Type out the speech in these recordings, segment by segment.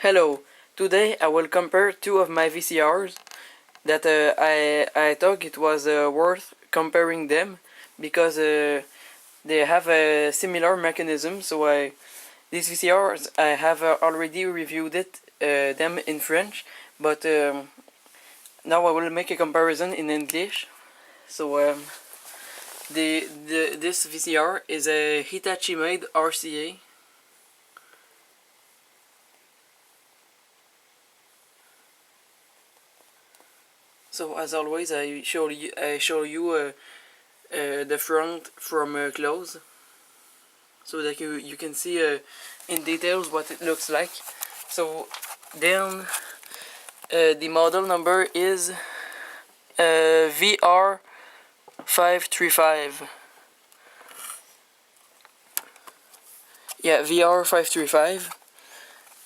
Hello, today I will compare two of my VCRs that I thought it was worth comparing them because they have a similar mechanism. So these VCRs I have already reviewed them in French, but now I will make a comparison in English. So this VCR is a Hitachi-made RCA. So as always, I show you the front from close, so that you can see in details what it looks like. So then the model number is VR535. Yeah, VR535,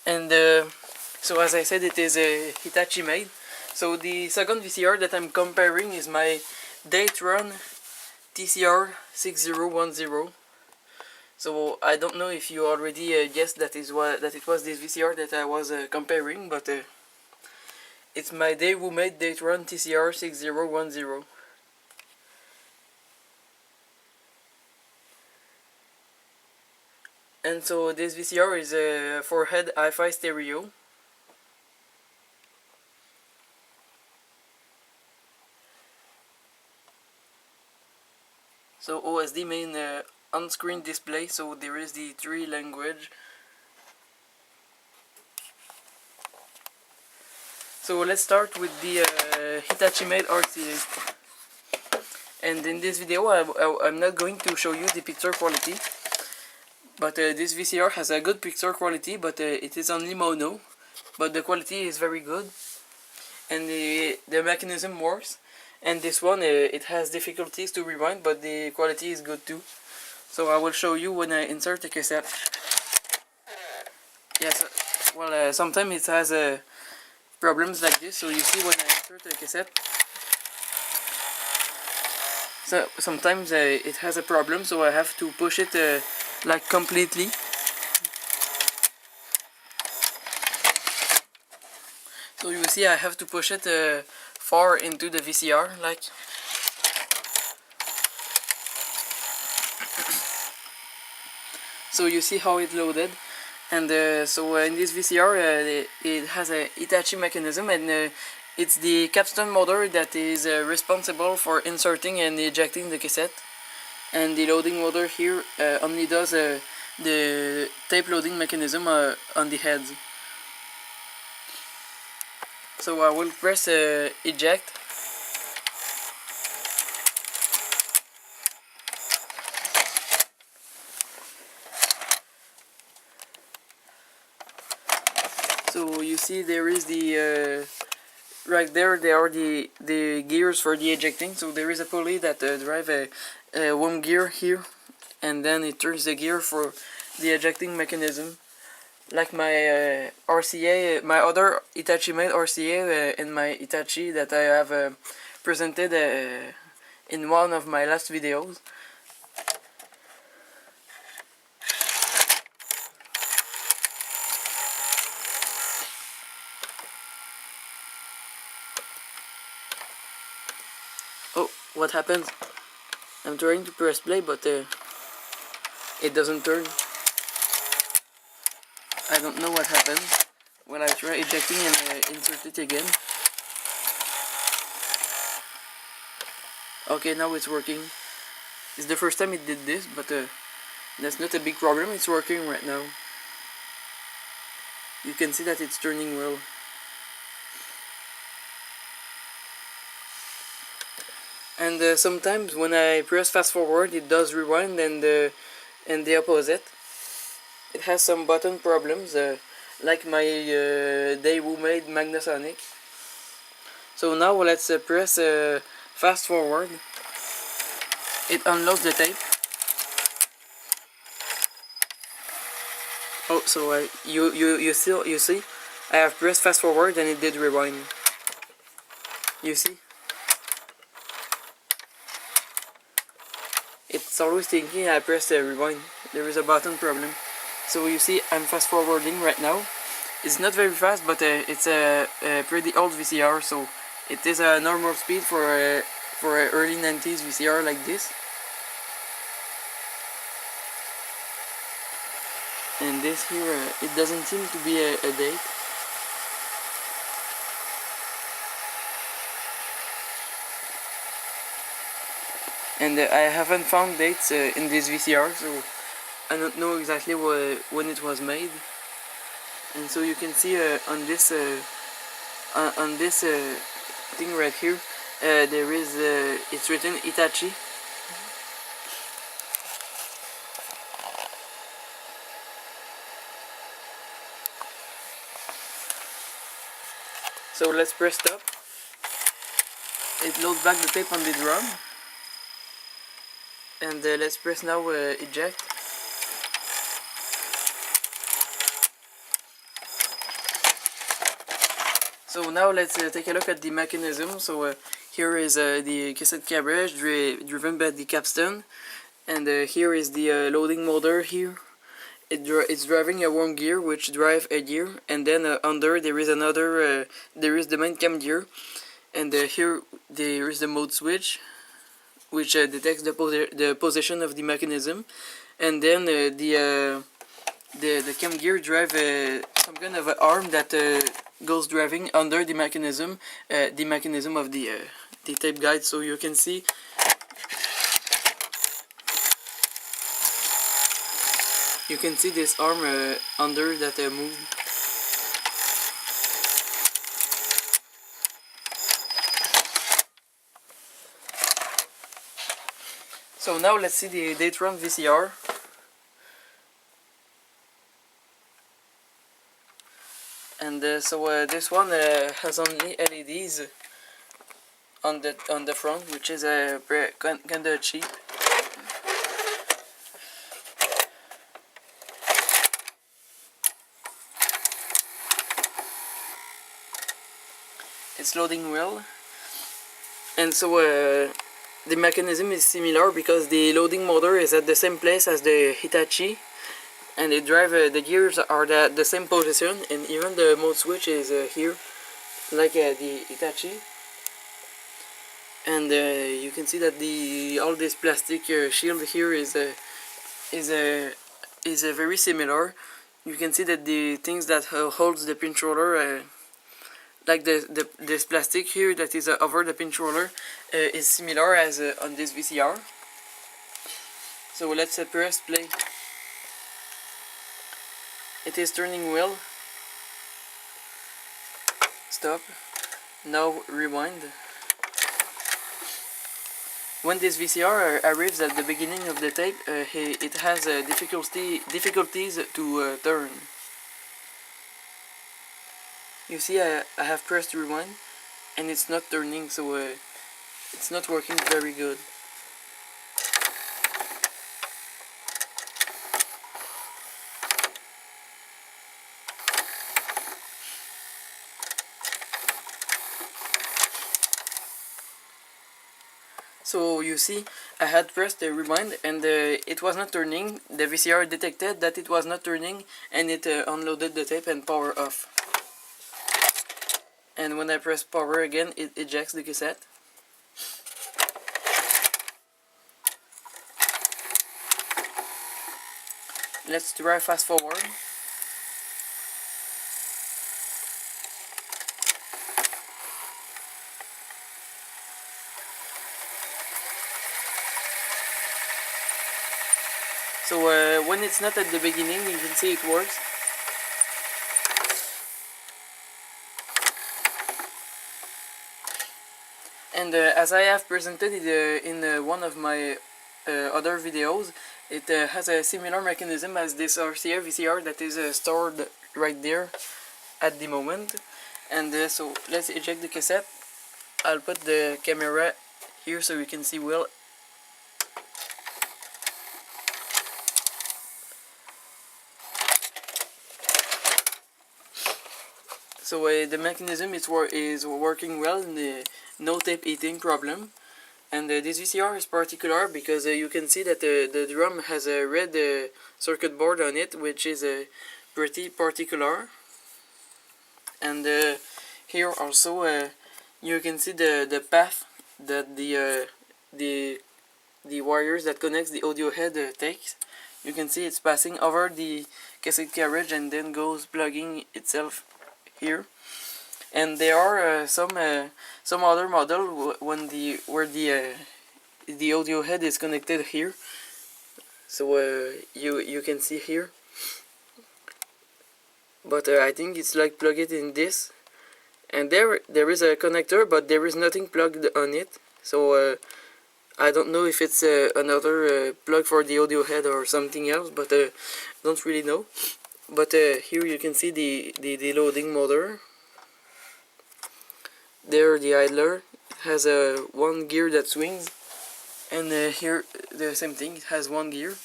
and so as I said, it is a Hitachi made. So the second VCR that I'm comparing is my Daytron TCR-6010. So I don't know if you already guessed that it was this VCR that I was comparing, but it's my Daewoo-made Daytron TCR-6010. And so this VCR is a 4-head hi-fi stereo. So OSD main on-screen display, so there is the 3 language. So let's start with the Hitachi-made RCA. And in this video I'm not going to show you the picture quality, but this VCR has a good picture quality, but it is only mono, but the quality is very good, and the mechanism works. And this one, it has difficulties to rewind, but the quality is good too. So I will show you when I insert the cassette. Yes, well, sometimes it has problems like this. So you see when I insert the cassette, so sometimes it has a problem, so I have to push it like completely. So you see I have to push it far into the VCR, like. So you see how it loaded, and so in this VCR it has a Hitachi mechanism, and it's the capstan motor that is responsible for inserting and ejecting the cassette, and the loading motor here only does the tape loading mechanism on the heads. So I will press eject. So you see there is the right there are the gears for the ejecting. So there is a pulley that drive a one gear here, and then it turns the gear for the ejecting mechanism. Like my RCA, my other Hitachi-made RCA and my Hitachi that I have presented in one of my last videos. Oh, what happens? I'm trying to press play, but it doesn't turn. I don't know what happened. When I try ejecting and insert it again. Okay, now it's working. It's the first time it did this, but that's not a big problem. It's working right now. You can see that it's turning well. And sometimes when I press fast forward, it does rewind, and the opposite. It has some button problems, like my Daewoo-made Magnasonic. So now let's press fast forward. It unloads the tape. Oh, so you see, I have pressed fast forward and it did rewind. You see? It's always thinking I pressed rewind. There is a button problem. So you see I'm fast forwarding right now, It's not very fast, but it's a pretty old VCR, so it is a normal speed for a early 90s VCR like this. And this here, it doesn't seem to be a date. And I haven't found dates in this VCR, so I don't know exactly when it was made. And so you can see on this thing right here, there is it's written Hitachi. So let's press stop. It loads back the tape on the drum. And let's press now eject. So now let's take a look at the mechanism. So here is the cassette cabbage driven by the capstan, and here is the loading motor here. It's driving a worm gear which drive a gear, and then under there is another there is the main cam gear, and here there is the mode switch which detects the position of the mechanism, and then the cam gear drive some kind of an arm that goes driving under the mechanism of the tape guide. So you can see this arm under that move. So now let's see the Daytron VCR. And so this one has only LEDs on the front, which is kinda cheap. It's loading well, and so the mechanism is similar because the loading motor is at the same place as the Hitachi, and the gears are the same position, and even the mode switch is here, like the Hitachi. And you can see that all this plastic shield here is very similar. You can see that the things that holds the pinch roller, like this plastic here that is over the pinch roller, is similar as on this VCR. So let's press play. It is turning well. Stop. Now rewind. When this VCR arrives at the beginning of the tape, it has difficulties to turn. You see, I have pressed rewind, and it's not turning, so it's not working very good. So you see, I had pressed the rewind, and it was not turning. The VCR detected that it was not turning, and it unloaded the tape and power off. And when I press power again, it ejects the cassette. Let's try fast forward. So when it's not at the beginning, you can see it works. And as I have presented it in one of my other videos, it has a similar mechanism as this RCA VCR that is stored right there at the moment. And so let's eject the cassette. I'll put the camera here so you can see well. So the mechanism is working well, and no tape eating problem. And this VCR is particular because you can see that the drum has a red circuit board on it, which is pretty particular. And here also you can see the path that the wires that connects the audio head takes. You can see it's passing over the cassette carriage and then goes plugging itself here. And there are some other model when where the audio head is connected here. So you can see here. But I think it's like plug it in this, and there is a connector, but there is nothing plugged on it. So I don't know if it's another plug for the audio head or something else, but don't really know. But here you can see the loading motor. There the idler has one gear that swings, and here the same thing, it has one gear.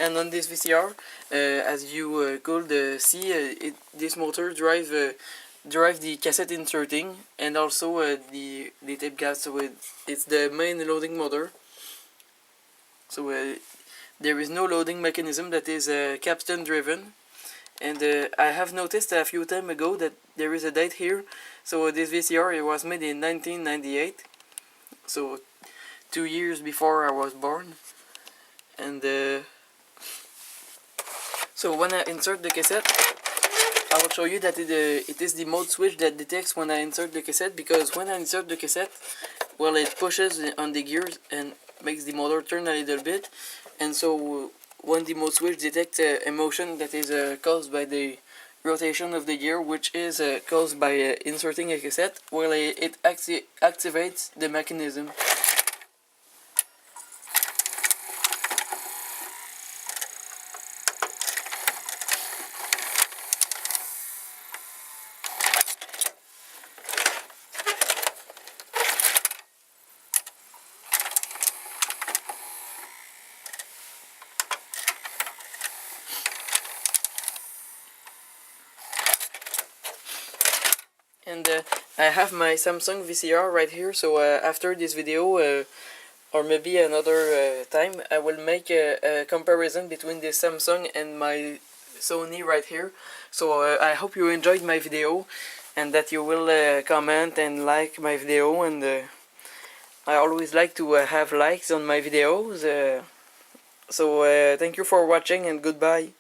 And on this VCR, as you could see, this motor drive the cassette inserting and also the tape gas. So it's the main loading motor. So there is no loading mechanism that is capstan driven. And I have noticed a few times ago that there is a date here. So this VCR, it was made in 1998. So 2 years before I was born. And so when I insert the cassette, I will show you that it is the mode switch that detects when I insert the cassette, because when I insert the cassette, well, it pushes on the gears and makes the motor turn a little bit. And so when the mode switch detects a motion that is caused by the rotation of the gear, which is caused by inserting a cassette, well, it activates the mechanism. And I have my Samsung VCR right here, so after this video, or maybe another time, I will make a comparison between the Samsung and my Sony right here. So I hope you enjoyed my video, and that you will comment and like my video, and I always like to have likes on my videos. So thank you for watching, and goodbye.